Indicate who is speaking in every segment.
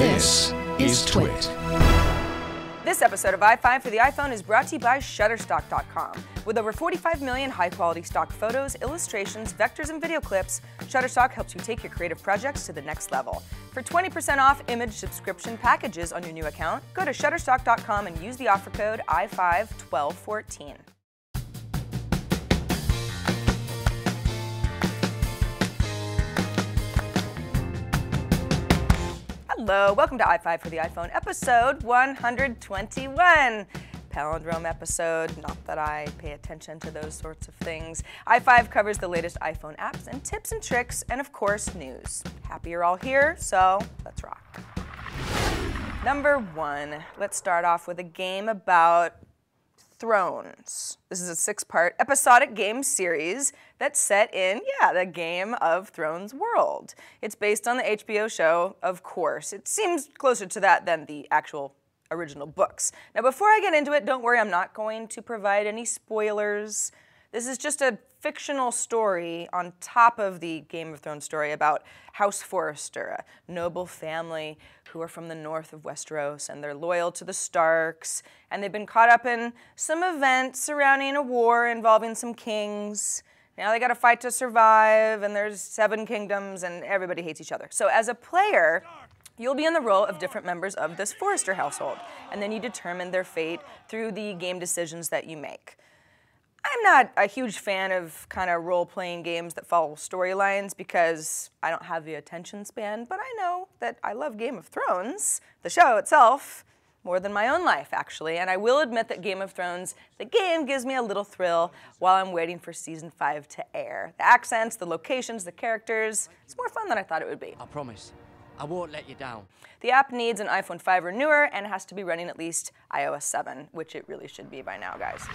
Speaker 1: This is Twit.
Speaker 2: This episode of iFive for the iPhone is brought to you by Shutterstock.com. With over 45 million high-quality stock photos, illustrations, vectors, and video clips, Shutterstock helps you take your creative projects to the next level. For 20% off image subscription packages on your new account, go to Shutterstock.com and use the offer code iFive1214. Hello, welcome to iFive for the iPhone, episode 121. Palindrome episode, not that I pay attention to those sorts of things. iFive covers the latest iPhone apps and tips and tricks, and of course, news. Happy you're all here, so let's rock. Number one, let's start off with a game about Thrones. This is a 6-part episodic game series that's set in, the Game of Thrones world. It's based on the HBO show, of course. It seems closer to that than the actual original books. Now, before I get into it, don't worry, I'm not going to provide any spoilers. This is just a fictional story on top of the Game of Thrones story about House Forrester, a noble family who are from the north of Westeros, and they're loyal to the Starks, and they've been caught up in some events surrounding a war involving some kings. Now they gotta fight to survive, and there's 7 kingdoms, and everybody hates each other. So as a player, you'll be in the role of different members of this Forrester household, and then you determine their fate through the game decisions that you make. I'm not a huge fan of kind of role-playing games that follow storylines because I don't have the attention span, but I know that I love Game of Thrones, the show itself, more than my own life, actually. And I will admit that Game of Thrones, the game, gives me a little thrill while I'm waiting for Season 5 to air. The accents, the locations, the characters, it's more fun than I thought it would be.
Speaker 3: I promise. I won't let you down.
Speaker 2: The app needs an iPhone 5 or newer and has to be running at least iOS 7, which it really should be by now, guys.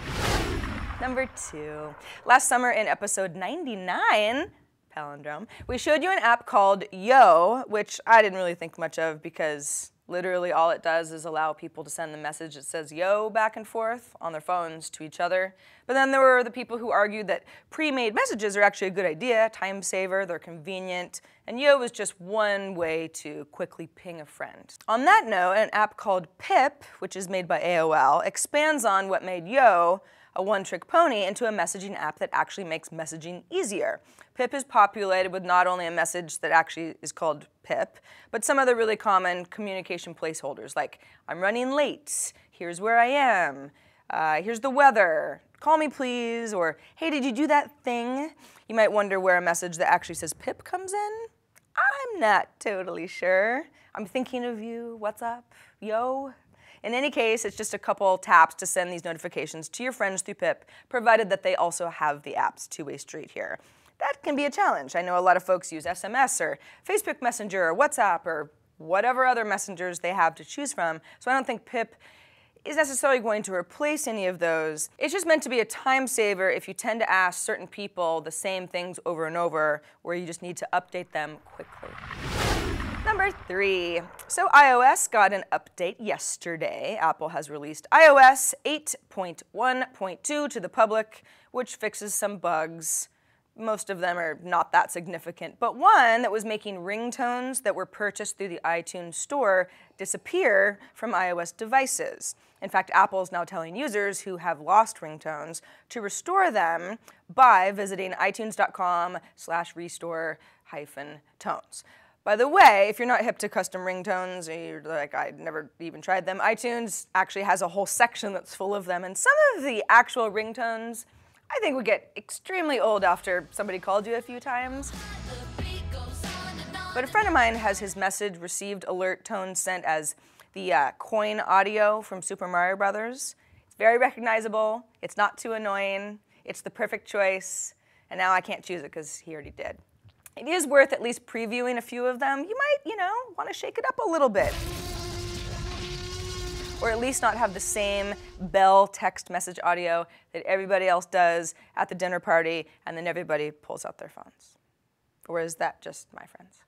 Speaker 2: Number 2. Last summer in episode 99, Palindrome, we showed you an app called Yo, which I didn't really think much of because literally all it does is allow people to send the message that says yo back and forth on their phones to each other. But then there were the people who argued that pre-made messages are actually a good idea, time saver, they're convenient, and yo is just one way to quickly ping a friend. On that note, an app called Pip, which is made by AOL, expands on what made yo a one-trick pony into a messaging app that actually makes messaging easier. Pip is populated with not only a message that actually is called Pip, but some other really common communication placeholders like, I'm running late, here's where I am, here's the weather, call me please, or hey, did you do that thing? You might wonder where a message that actually says Pip comes in. I'm not totally sure. I'm thinking of you, what's up, yo? In any case, it's just a couple taps to send these notifications to your friends through Pip, provided that they also have the app's two-way street here. That can be a challenge. I know a lot of folks use SMS or Facebook Messenger or WhatsApp or whatever other messengers they have to choose from, so I don't think Pip is necessarily going to replace any of those. It's just meant to be a time saver if you tend to ask certain people the same things over and over, where you just need to update them quickly. Number 3. So iOS got an update yesterday. Apple has released iOS 8.1.2 to the public, which fixes some bugs. Most of them are not that significant, but one that was making ringtones that were purchased through the iTunes store disappear from iOS devices. In fact, Apple is now telling users who have lost ringtones to restore them by visiting itunes.com/restore-tones. By the way, if you're not hip to custom ringtones, or you're like, I never even tried them, iTunes actually has a whole section that's full of them, and some of the actual ringtones I think would get extremely old after somebody called you a few times. But a friend of mine has his message received alert tone sent as the coin audio from Super Mario Brothers. It's very recognizable, it's not too annoying, it's the perfect choice, and now I can't choose it because he already did. It is worth at least previewing a few of them. You might, want to shake it up a little bit. Or at least not have the same bell text message audio that everybody else does at the dinner party, and then everybody pulls out their phones. Or is that just my friends?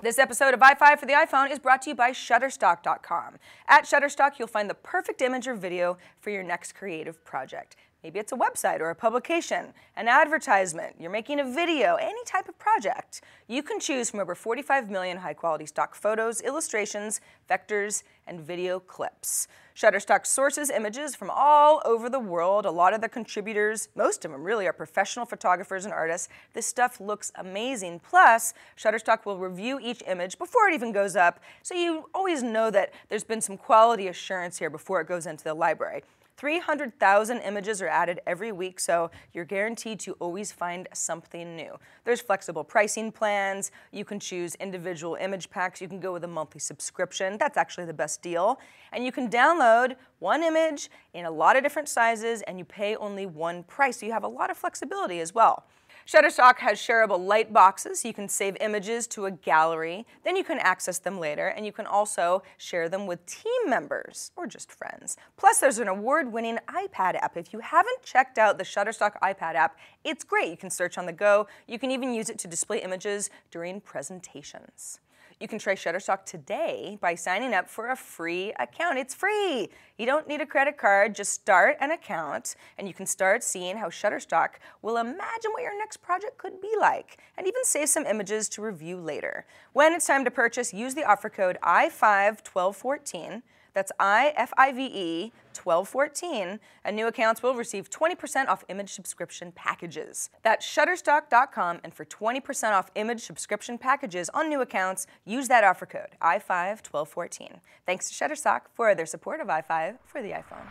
Speaker 2: This episode of iFive for the iPhone is brought to you by Shutterstock.com. At Shutterstock, you'll find the perfect image or video for your next creative project. Maybe it's a website or a publication, an advertisement, you're making a video, any type of project. You can choose from over 45 million high-quality stock photos, illustrations, vectors, and video clips. Shutterstock sources images from all over the world. A lot of the contributors, most of them really, are professional photographers and artists. This stuff looks amazing. Plus, Shutterstock will review each image before it even goes up, so you always know that there's been some quality assurance here before it goes into the library. 300,000 images are added every week, so you're guaranteed to always find something new. There's flexible pricing plans. You can choose individual image packs. You can go with a monthly subscription. That's actually the best deal. And you can download one image in a lot of different sizes, and you pay only one price, so you have a lot of flexibility as well. Shutterstock has shareable light boxes, so you can save images to a gallery, then you can access them later, and you can also share them with team members or just friends. Plus, there's an award-winning iPad app. If you haven't checked out the Shutterstock iPad app, it's great. You can search on the go. You can even use it to display images during presentations. You can try Shutterstock today by signing up for a free account. It's free. You don't need a credit card. Just start an account, and you can start seeing how Shutterstock will imagine what your next project could be like, and even save some images to review later. When it's time to purchase, use the offer code iFive1214. That's iFive 1214, and new accounts will receive 20% off image subscription packages. That's shutterstock.com, and for 20% off image subscription packages on new accounts, use that offer code iFive 1214. Thanks to Shutterstock for their support of iFive for the iPhone.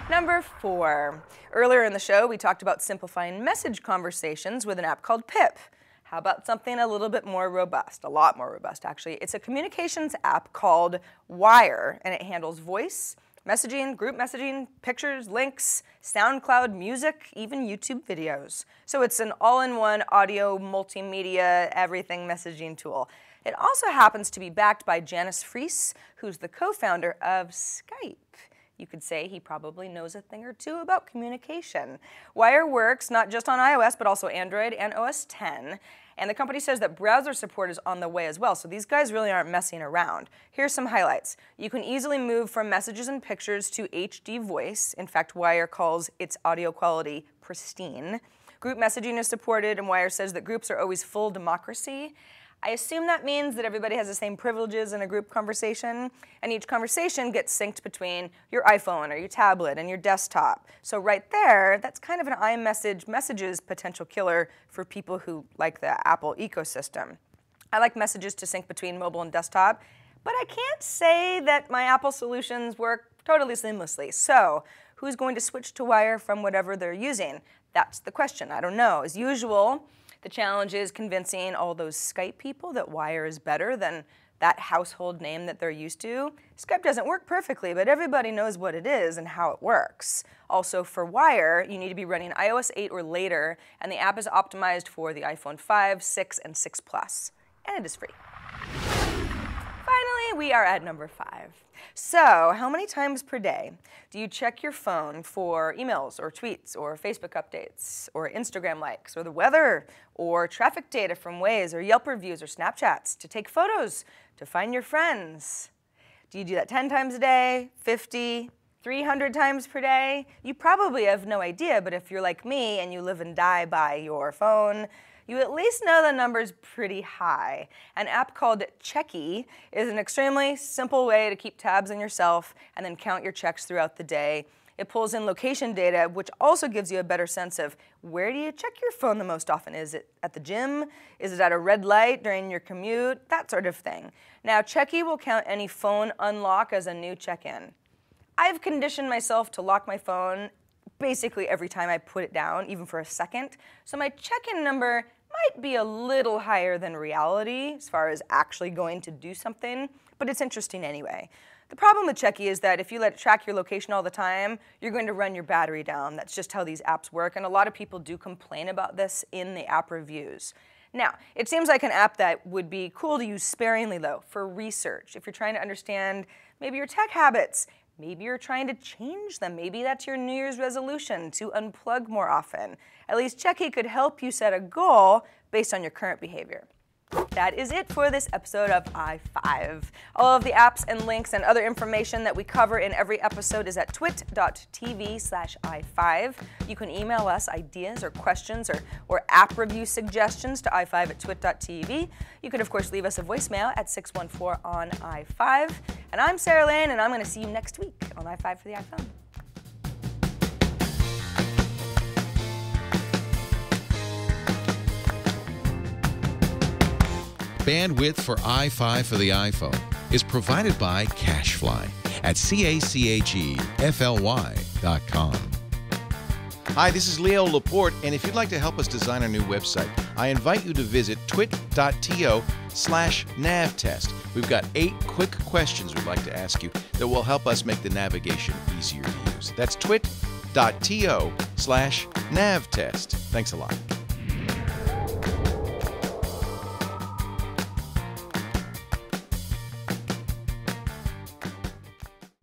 Speaker 2: Number 4. Earlier in the show, we talked about simplifying message conversations with an app called Pip. How about something a little bit more robust, a lot more robust actually? It's a communications app called Wire, and it handles voice, messaging, group messaging, pictures, links, SoundCloud music, even YouTube videos. So it's an all-in-one audio, multimedia, everything messaging tool. It also happens to be backed by Janice Fries, who's the co-founder of Skype. You could say he probably knows a thing or two about communication. Wire works not just on iOS, but also Android and OS X. And the company says that browser support is on the way as well, so these guys really aren't messing around. Here's some highlights. You can easily move from messages and pictures to HD voice. In fact, Wire calls its audio quality pristine. Group messaging is supported, and Wire says that groups are always full democracy. I assume that means that everybody has the same privileges in a group conversation, and each conversation gets synced between your iPhone or your tablet and your desktop. So right there, that's kind of an iMessage messages potential killer for people who like the Apple ecosystem. I like messages to sync between mobile and desktop, but I can't say that my Apple solutions work totally seamlessly. So who's going to switch to Wire from whatever they're using? That's the question. I don't know. As usual, the challenge is convincing all those Skype people that Wire is better than that household name that they're used to. Skype doesn't work perfectly, but everybody knows what it is and how it works. Also, for Wire, you need to be running iOS 8 or later, and the app is optimized for the iPhone 5, 6, and 6 Plus, and it is free. Finally, we are at number 5. So, how many times per day do you check your phone for emails or tweets or Facebook updates or Instagram likes or the weather or traffic data from Waze or Yelp reviews or Snapchats, to take photos, to find your friends? Do you do that 10 times a day, 50, 300 times per day? You probably have no idea, but if you're like me and you live and die by your phone, you at least know the number's pretty high. An app called Checky is an extremely simple way to keep tabs on yourself and then count your checks throughout the day. It pulls in location data, which also gives you a better sense of where do you check your phone the most often. Is it at the gym? Is it at a red light during your commute? That sort of thing. Now, Checky will count any phone unlock as a new check-in. I've conditioned myself to lock my phone basically every time I put it down, even for a second. So my check-in number might be a little higher than reality as far as actually going to do something, but it's interesting anyway. The problem with Checky is that if you let it track your location all the time, you're going to run your battery down. That's just how these apps work, and a lot of people do complain about this in the app reviews. Now, it seems like an app that would be cool to use sparingly, though, for research. If you're trying to understand maybe your tech habits, maybe you're trying to change them. Maybe that's your New Year's resolution, to unplug more often. At least Checky could help you set a goal based on your current behavior. That is it for this episode of iFive. All of the apps and links and other information that we cover in every episode is at twit.tv/iFive. You can email us ideas or questions or app review suggestions to iFive@twit.tv. You can, of course, leave us a voicemail at 614 on iFive. And I'm Sarah Lane, and I'm going to see you next week on iFive for the iPhone.
Speaker 1: Bandwidth for iFive for the iPhone is provided by CacheFly at CACHEFLY.com.
Speaker 4: Hi, this is Leo Laporte, and if you'd like to help us design our new website, I invite you to visit twit.to/navtest. We've got 8 quick questions we'd like to ask you that will help us make the navigation easier to use. That's twit.to/navtest. Thanks a lot.